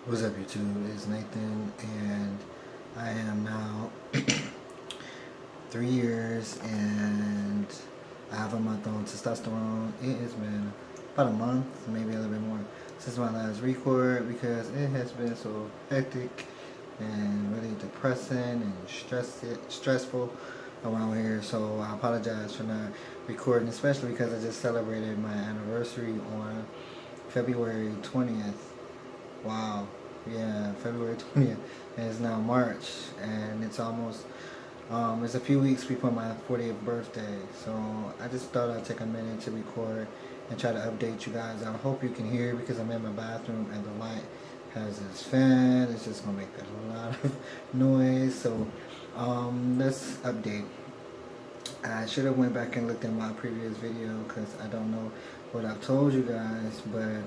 What's up, YouTube? It's Nathan, and I am now 3 years, and I have a month on testosterone. It has been about a month, maybe a little bit more, since my last record because it has been so hectic and really depressing and stressful around here. So I apologize for not recording, especially because I just celebrated my anniversary on February 20th. Wow. Yeah, February 20th. And it's now March, and it's almost, it's a few weeks before my 40th birthday. So I just thought I'd take a minute to record and try to update you guys. I hope you can hear because I'm in my bathroom and the light has this fan. It's just going to make a lot of noise. So let's update. I should have went back and looked at my previous video because I don't know what I've told you guys, but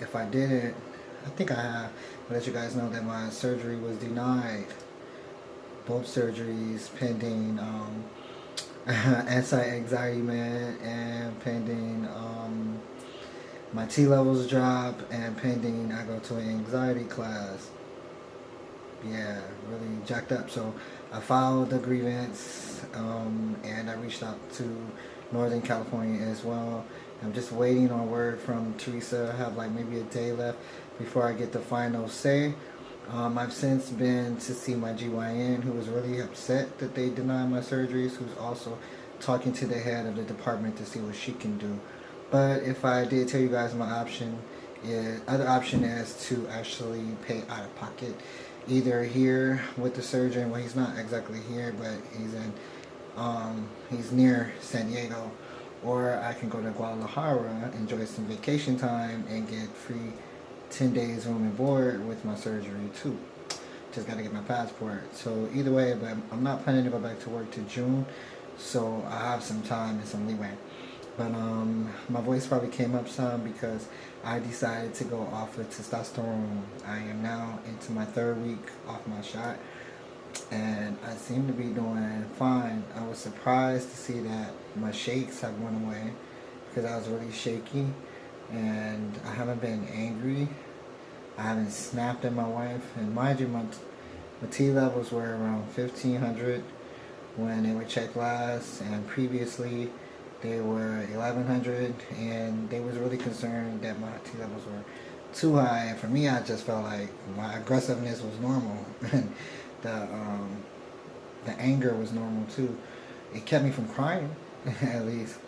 if I didn't, I think I have. I'll let you guys know that my surgery was denied. Both surgeries pending anti-anxiety med and pending my T levels drop and pending I go to an anxiety class. Yeah, really jacked up. So I filed the grievance and I reached out to Northern California as well. I'm just waiting on word from Teresa. I have like maybe a day left before I get the final say. I've since been to see my GYN, who was really upset that they denied my surgeries, who's also talking to the head of the department to see what she can do. But if I did tell you guys my other option is to actually pay out of pocket, either here with the surgeon. Well, he's not exactly here, but he's near San Diego, or I can go to Guadalajara, enjoy some vacation time, and get free 10 days room and board with my surgery too. Just got to get my passport. So either way, but I'm not planning to go back to work till June, so I have some time and some leeway. But my voice probably came up some because I decided to go off of testosterone. I am now into my 3rd week off my shot, and I seem to be doing fine. I was surprised to see that my shakes have went away because I was really shaky, and I haven't been angry. I haven't snapped at my wife, and mind you, my T levels were around 1500 when they were checked last, and previously they were 1100, and they was really concerned that my T levels were too high. And for me, I just felt like my aggressiveness was normal, and the anger was normal too. It kept me from crying, at least.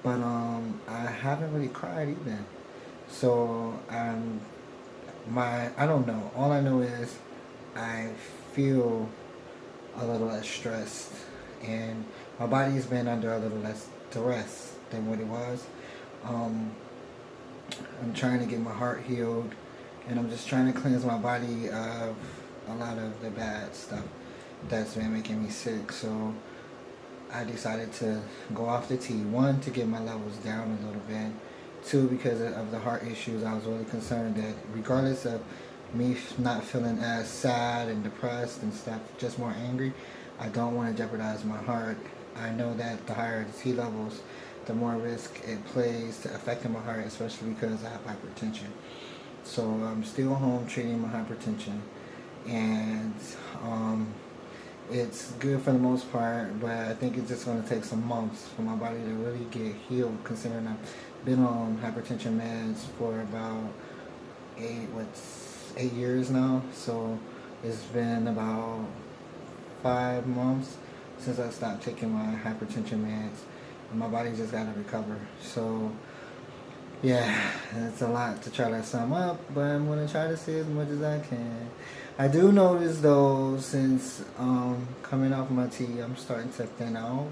But I haven't really cried either. So I don't know. All I know is I feel a little less stressed, and my body's been under a little less duress than what it was. I'm trying to get my heart healed, and I'm just trying to cleanse my body of a lot of the bad stuff that's been making me sick. So I decided to go off the T. 1, to get my levels down a little bit. 2, because of the heart issues. I was really concerned that regardless of me not feeling as sad and depressed and stuff, just more angry, I don't want to jeopardize my heart. I know that the higher the T levels, the more risk it plays to affecting my heart, especially because I have hypertension. So I'm still home treating my hypertension, and it's good for the most part, but I think it's just going to take some months for my body to really get healed, considering I've been on hypertension meds for about 8 years now. So it's been about 5 months since I stopped taking my hypertension meds, and my body just got to recover. So yeah, it's a lot to try to sum up, but I'm going to try to say as much as I can. I do notice though, since coming off my T, I'm starting to thin out.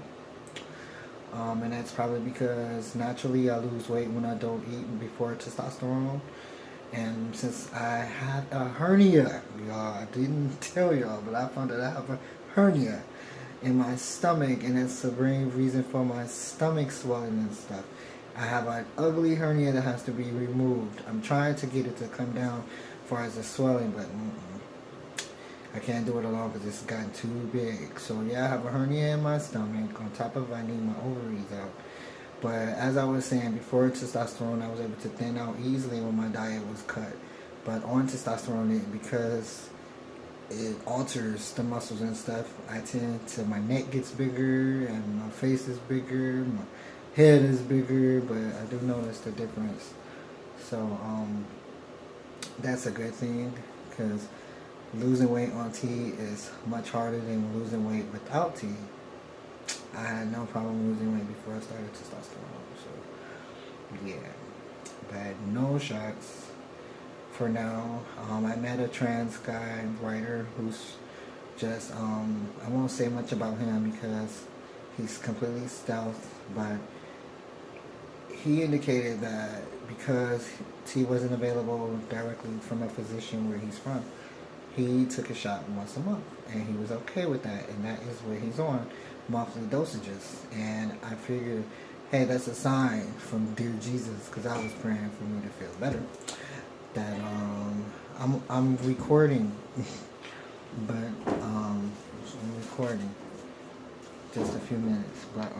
And that's probably because naturally I lose weight when I don't eat before testosterone. And since I had a hernia, y'all, I didn't tell y'all, but I found that I have a hernia in my stomach, and it's the main reason for my stomach swelling and stuff. I have an ugly hernia that has to be removed. I'm trying to get it to come down as far as the swelling, but I can't do it alone because it's gotten too big. So yeah, I have a hernia in my stomach. On top of it, I need my ovaries out. But as I was saying, before testosterone, I was able to thin out easily when my diet was cut. But on testosterone, because it alters the muscles and stuff, I tend to, my neck gets bigger and my face is bigger, my head is bigger, but I do notice the difference. So that's a good thing, because losing weight on tea is much harder than losing weight without tea. I had no problem losing weight before I started testosterone. So yeah, but no shots for now. I met a trans guy writer who's just I won't say much about him because he's completely stealth, but he indicated that because tea wasn't available directly from a physician where he's from, he took a shot once a month, and he was okay with that, and that is what he's on, monthly dosages. And I figured, hey, that's a sign from dear Jesus, because I was praying for me to feel better, that I'm recording, but I'm recording just a few minutes, but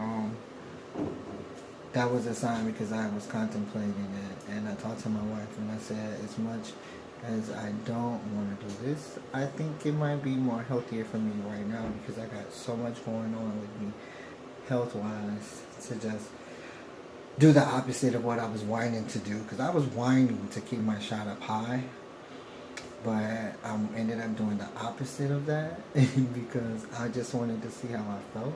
that was a sign, because I was contemplating it, and I talked to my wife, and I said, as much as I don't want to do this, I think it might be more healthier for me right now, because I got so much going on with me health-wise, to just do the opposite of what I was whining to do, because I was whining to keep my shot up high, but I ended up doing the opposite of that because I just wanted to see how I felt.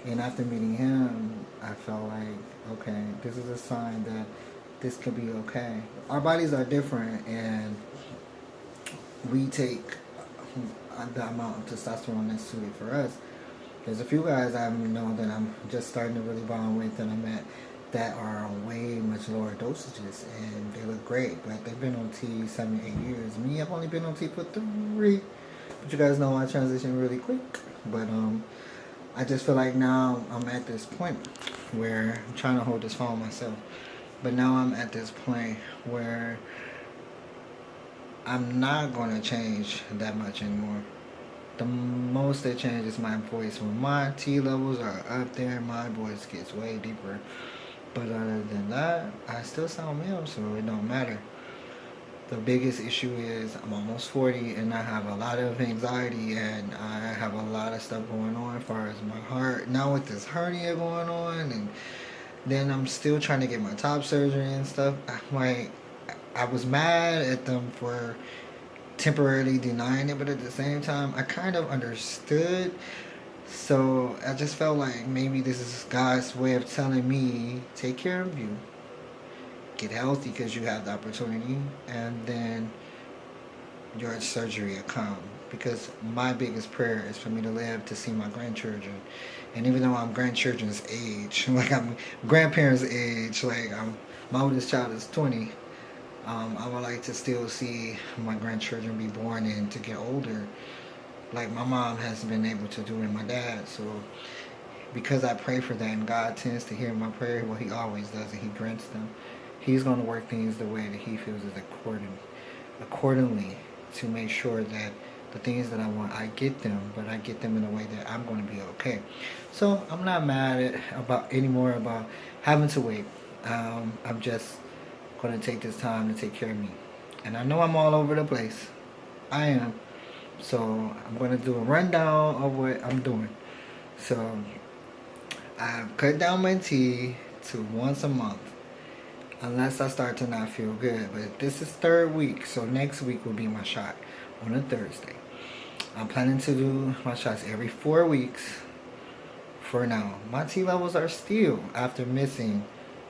And after meeting him, I felt like, okay, this is a sign that this could be okay. Our bodies are different, and we take the amount of testosterone that's suited for us. There's a few guys I know that I'm just starting to really bond with, that I met, that are on way much lower dosages, and they look great, but they've been on tea 7 to 8 years. Me, I've only been on tea for 3. But you guys know I transition really quick. But I just feel like now I'm at this point where I'm trying to hold this phone myself. But now I'm at this point where I'm not going to change that much anymore. The most that changes is my voice. When my T levels are up there, my voice gets way deeper. But other than that, I still sound male, so it don't matter. The biggest issue is I'm almost 40, and I have a lot of anxiety, and I have a lot of stuff going on as far as my heart. Now with this hernia going on, and then I'm still trying to get my top surgery and stuff. I was mad at them for temporarily denying it, but at the same time, I kind of understood. So I just felt like maybe this is God's way of telling me, take care of you, get healthy because you have the opportunity, and then your surgery will come. Because my biggest prayer is for me to live to see my grandchildren. And even though I'm grandchildren's age, like I'm grandparents' age, like my oldest child is 20, I would like to still see my grandchildren be born and to get older, like my mom has been able to do and my dad. So because I pray for that, and God tends to hear my prayer, well, he always does, and he grants them, he's going to work things the way that he feels is accordingly, to make sure that the things that I want, I get them, but I get them in a way that I'm going to be okay. So I'm not mad anymore about having to wait. I'm just going to take this time to take care of me. And I know I'm all over the place. I am. So I'm going to do a rundown of what I'm doing. So I've cut down my tea to once a month, unless I start to not feel good. But this is 3rd week, so next week will be my shot on a Thursday. I'm planning to do my shots every 4 weeks for now. My T levels are still, after missing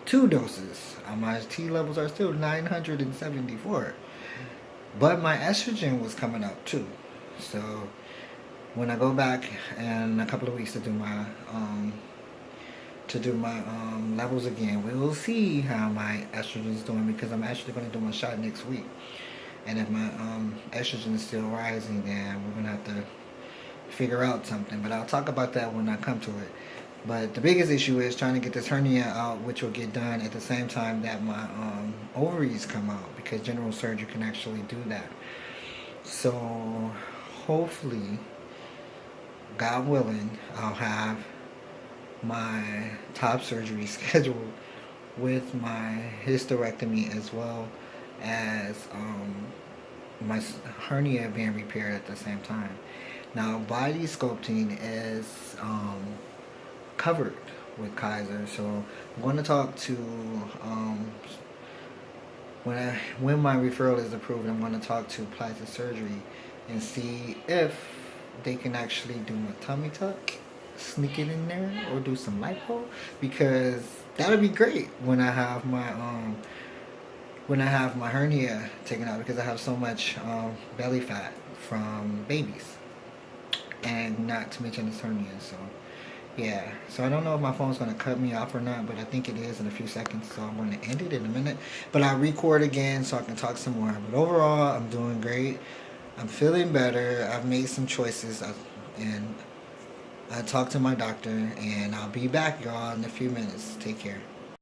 2 doses, my T levels are still 974. But my estrogen was coming up too. So when I go back in a couple of weeks to do my levels again, we will see how my estrogen is doing, because I'm actually going to do my shot next week. And if my estrogen is still rising, then we're going to have to figure out something. But I'll talk about that when I come to it. But the biggest issue is trying to get this hernia out, which will get done at the same time that my ovaries come out, because general surgery can actually do that. So hopefully, God willing, I'll have my top surgery scheduled with my hysterectomy, as well as my hernia being repaired at the same time. Now, body sculpting is covered with Kaiser, so I'm going to talk to when my referral is approved. I'm going to talk to plastic surgery and see if they can actually do my tummy tuck, sneak it in there, or do some lipo, because that'll be great when I have my hernia taken out, because I have so much belly fat from babies, and not to mention this hernia. So yeah, so I don't know if my phone's gonna cut me off or not, but I think it is in a few seconds, so I'm gonna end it in a minute. But I'll record again so I can talk some more. But overall, I'm doing great. I'm feeling better. I've made some choices, and I talked to my doctor, and I'll be back, y'all, in a few minutes. Take care.